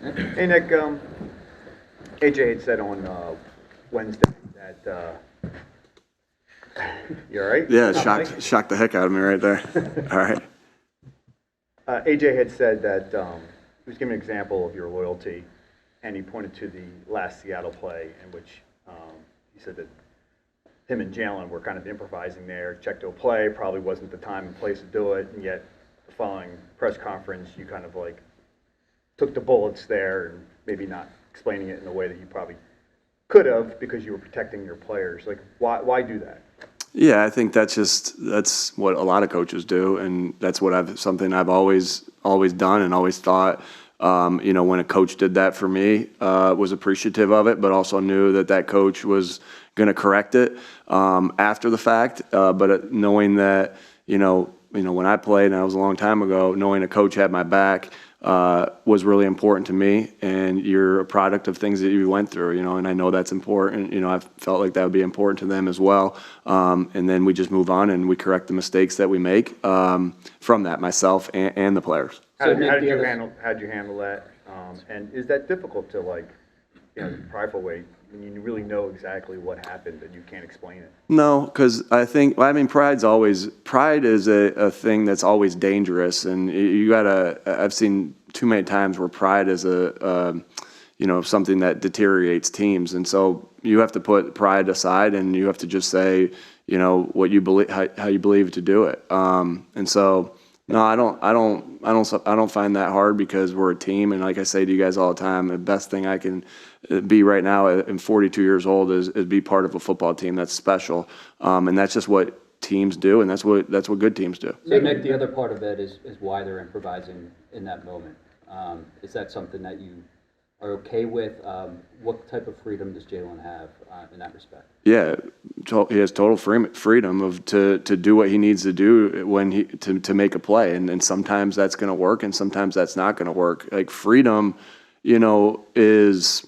Hey, Nick, AJ had said on Wednesday that, you all right? Yeah, Mike? shocked the heck out of me right there. All right. AJ had said that he was giving an example of your loyalty, and he pointed to the last Seattle play in which he said that him and Jalen were kind of improvising there, checked to a play, probably wasn't the time and place to do it, and yet the following press conference, you kind of like took the bullets there and maybe not explaining it in the way that you probably could have because you were protecting your players. Like, why do that? Yeah, I think that's what a lot of coaches do, and that's what something I've always done and always thought. When a coach did that for me, was appreciative of it, but also knew that coach was going to correct it after the fact. But knowing that, when I played, and that was a long time ago, knowing a coach had my back was really important to me. And you're a product of things that you went through, and I know that's important. I felt like that would be important to them as well. And then we just move on and we correct the mistakes that we make from that, myself and the players. How'd you handle that? And is that difficult to the prideful way when you really know exactly what happened and you can't explain it? No, because pride is a thing that's always dangerous, and I've seen too many times where pride is something that deteriorates teams, and so you have to put pride aside and you have to just say, what you believe, how you believe to do it. And so, no, I don't find that hard because we're a team, and like I say to you guys all the time, the best thing I can be right now at 42 years old is be part of a football team that's special, and that's just what teams do, and that's what good teams do. So Nick, the other part of it is why they're improvising in that moment. Is that something that you are okay with? What type of freedom does Jalen have in that respect? Yeah, he has total freedom to do what he needs to do when to make a play, and sometimes that's going to work, and sometimes that's not going to work. Like freedom, is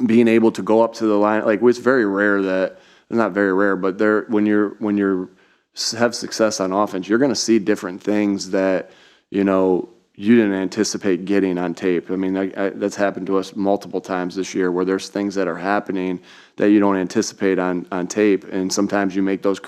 being able to go up to the line. Like it's very rare that, not very rare, but when you're have success on offense, you're going to see different things that you didn't anticipate getting on tape. I mean, that's happened to us multiple times this year where there's things that are happening that you don't anticipate on tape. And sometimes you make those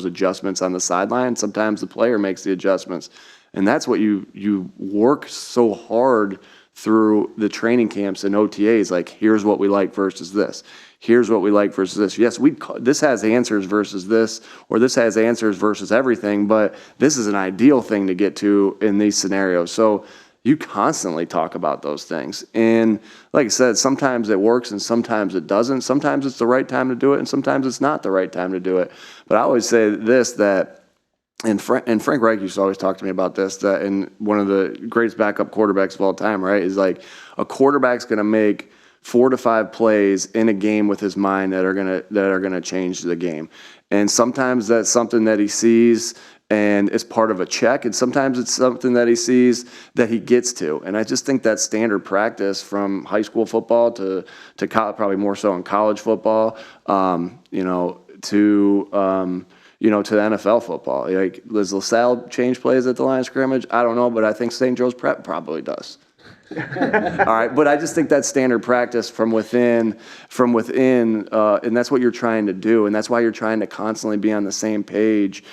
adjustments on the sideline. Sometimes the player makes the adjustments. And that's what you work so hard through the training camps and OTAs. Like, here's what we like versus this. Here's what we like versus this. Yes, this has answers versus this, or this has answers versus everything, but this is an ideal thing to get to in these scenarios. So you constantly talk about those things. And like I said, sometimes it works and sometimes it doesn't. Sometimes it's the right time to do it and sometimes it's not the right time to do it. But I always say this, and Frank Reich used to always talk to me about this, that in one of the greatest backup quarterbacks of all time, right, is like a quarterback's going to make 4 to 5 plays in a game with his mind that are gonna change the game. And sometimes that's something that he sees and it's part of a check, and sometimes it's something that he sees that he gets to. And I just think that's standard practice from high school football to college, probably more so in college football, to the NFL football. Like, does LaSalle change plays at the line of scrimmage? I don't know, but I think St. Joe's Prep probably does. All right, but I just think that's standard practice from within, and that's what you're trying to do, and that's why you're trying to constantly be on the same page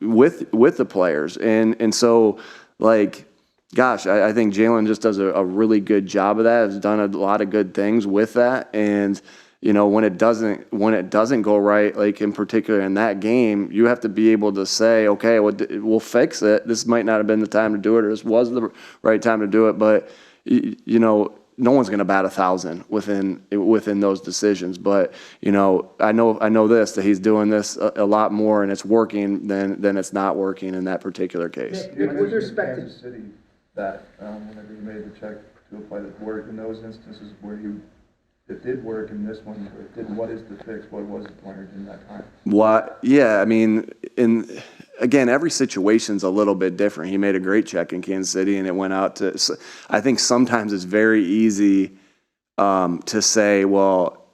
with the players, and so like, gosh, I think Jalen just does a really good job of that. Has done a lot of good things with that, and when it doesn't go right, like in particular in that game, you have to be able to say, okay, we'll fix it. This might not have been the time to do it, or this was the right time to do it. But no one's going to bat 1,000 within those decisions. But I know this, that he's doing this a lot more, and it's working than it's not working in that particular case. With respect to Kansas City, whenever you made the check to apply the work in those instances where it did work, in this one where it didn't, what is the fix? What was it learned in that time? What? Yeah, I mean, again, every situation's a little bit different. He made a great check in Kansas City, and it went out to. I think sometimes it's very easy to say, well,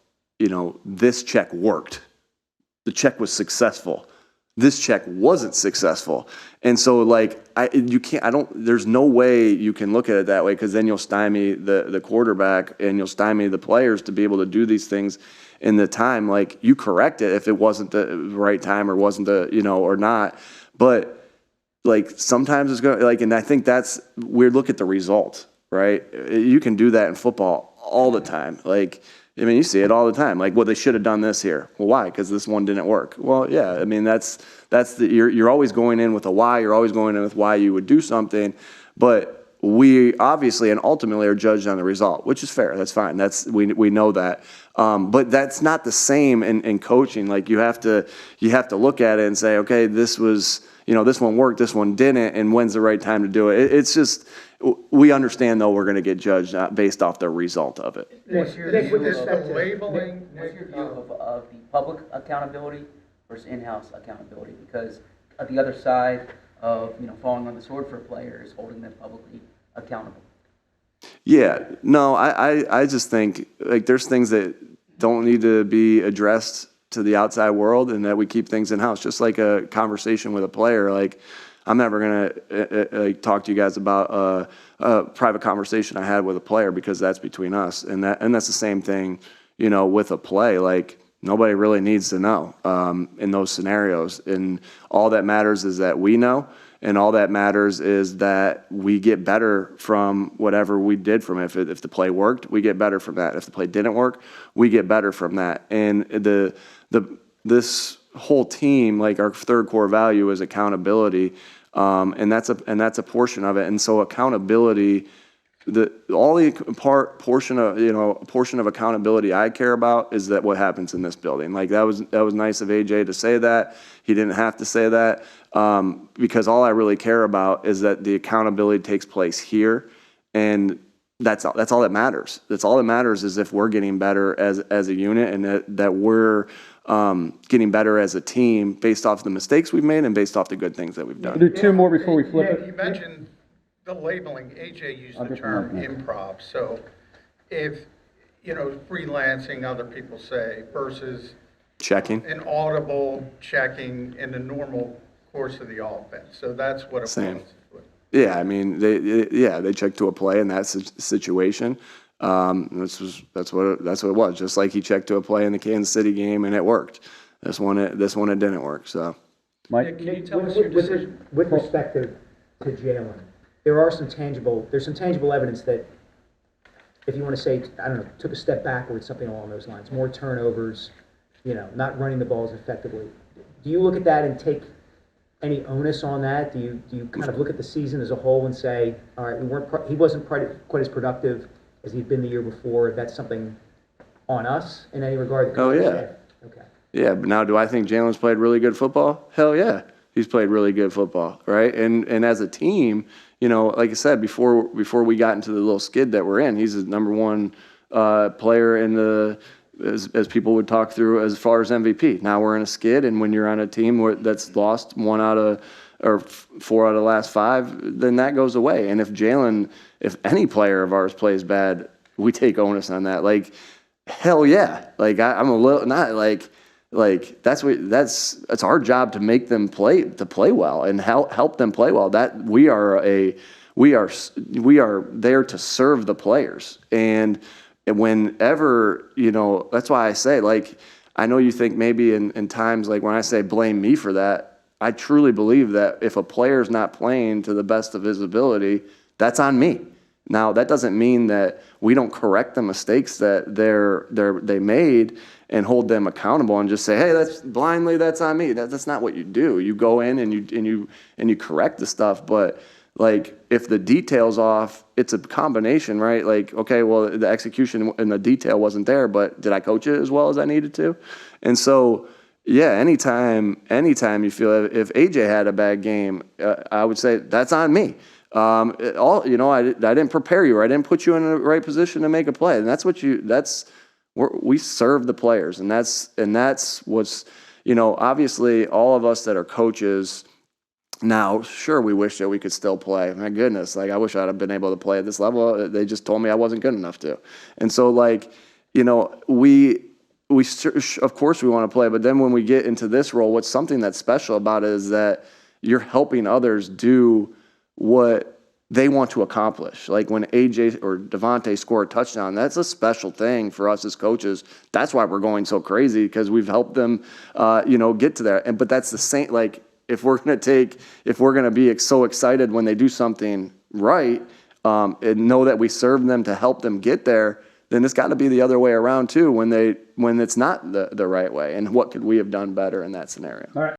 this check worked. The check was successful. this check wasn't successful. And so like, there's no way you can look at it that way, because then you'll stymie the quarterback and you'll stymie the players to be able to do these things in the time. Like, you correct it if it wasn't the right time or wasn't or not. But like, sometimes it's going to, like, and I think we look at the result, right? You can do that in football all the time. Like, I mean, you see it all the time. Like, well, they should have done this here. Well, why? Because this one didn't work. Well, yeah. I mean, you're always going in with a why. You're always going in with why you would do something. But we obviously and ultimately are judged on the result, which is fair. That's fine. We know that. But that's not the same in coaching. Like, you have to look at it and say, okay, this one worked, this one didn't, and when's the right time to do it? It's just, we understand, though, we're going to get judged based off the result of it. What's your view of the public accountability versus in-house accountability? Because the other side of falling on the sword for a player is holding them publicly accountable. Yeah, no, I just think, like, there's things that don't need to be addressed to the outside world, and that we keep things in-house. Just like a conversation with a player, like, I'm never gonna talk to you guys about a private conversation I had with a player, because that's between us, and that's the same thing, with a play. Like, nobody really needs to know in those scenarios, and all that matters is that we know, and all that matters is that we get better from whatever we did from it. If the play worked, we get better from that. If the play didn't work, we get better from that. And this whole team, like, our third core value is accountability, and that's a portion of it. And so accountability, portion of accountability I care about is that what happens in this building. Like, that was nice of AJ to say that. He didn't have to say that, because all I really care about is that the accountability takes place here, and that's all that matters. That's all that matters, is if we're getting better as a unit, and that we're getting better as a team based off the mistakes we've made and based off the good things that we've done. We'll do two more before we flip it. You mentioned the labeling. AJ used the term improv. So if, freelancing, other people say, versus Checking. an audible checking in the normal course of the offense. So that's what it Same. was. Yeah, I mean, they checked to a play in that situation. That's what it was. Just like he checked to a play in the Kansas City game, and it worked. This one it didn't work. So, Mike, Can you tell us your decision? With respect to Jalen, there's some tangible evidence that, if you want to say, I don't know, took a step backward, something along those lines, more turnovers, not running the balls effectively. Do you look at that and take any onus on that? Do you kind of look at the season as a whole and say, all right, he wasn't quite as productive as he'd been the year before? That's something on us in any regard? Oh, yeah. Okay. Yeah, but now do I think Jalen's played really good football? Hell yeah. He's played really good football, right? And as a team, like I said, before we got into the little skid that we're in, he's the number one player in the, as people would talk through, as far as MVP. Now we're in a skid, and when you're on a team that's lost 4 out of the last 5, then that goes away. And if any player of ours plays bad, we take onus on that. Like, hell yeah. Like, I'm a little, not like that's our job to make them play well and help them play well. That we are there to serve the players. And whenever, that's why I say, like, I know you think maybe in times, like, when I say blame me for that, I truly believe that if a player's not playing to the best of his ability, that's on me. Now, that doesn't mean that we don't correct the mistakes that they made and hold them accountable and just say, hey, that's on me. That's not what you do. You go in and you correct the stuff. But, like, if the detail's off, it's a combination, right? Like, okay, well, the execution and the detail wasn't there, but did I coach it as well as I needed to? And so, yeah, anytime you feel, if AJ had a bad game, I would say that's on me. I didn't prepare you, or I didn't put you in the right position to make a play, and we serve the players, and that's what's, obviously all of us that are coaches now, sure, we wish that we could still play. My goodness, like, I wish I'd have been able to play at this level. They just told me I wasn't good enough to, and so, like, we of course we want to play, but then when we get into this role, what's something that's special about it is that you're helping others do what they want to accomplish. Like when AJ or Devontae score a touchdown, that's a special thing for us as coaches. That's why we're going so crazy, because we've helped them, get to that. But that's the same, like if we're going to be so excited when they do something right, and know that we serve them to help them get there, then it's got to be the other way around too when it's not the right way. And what could we have done better in that scenario? All right.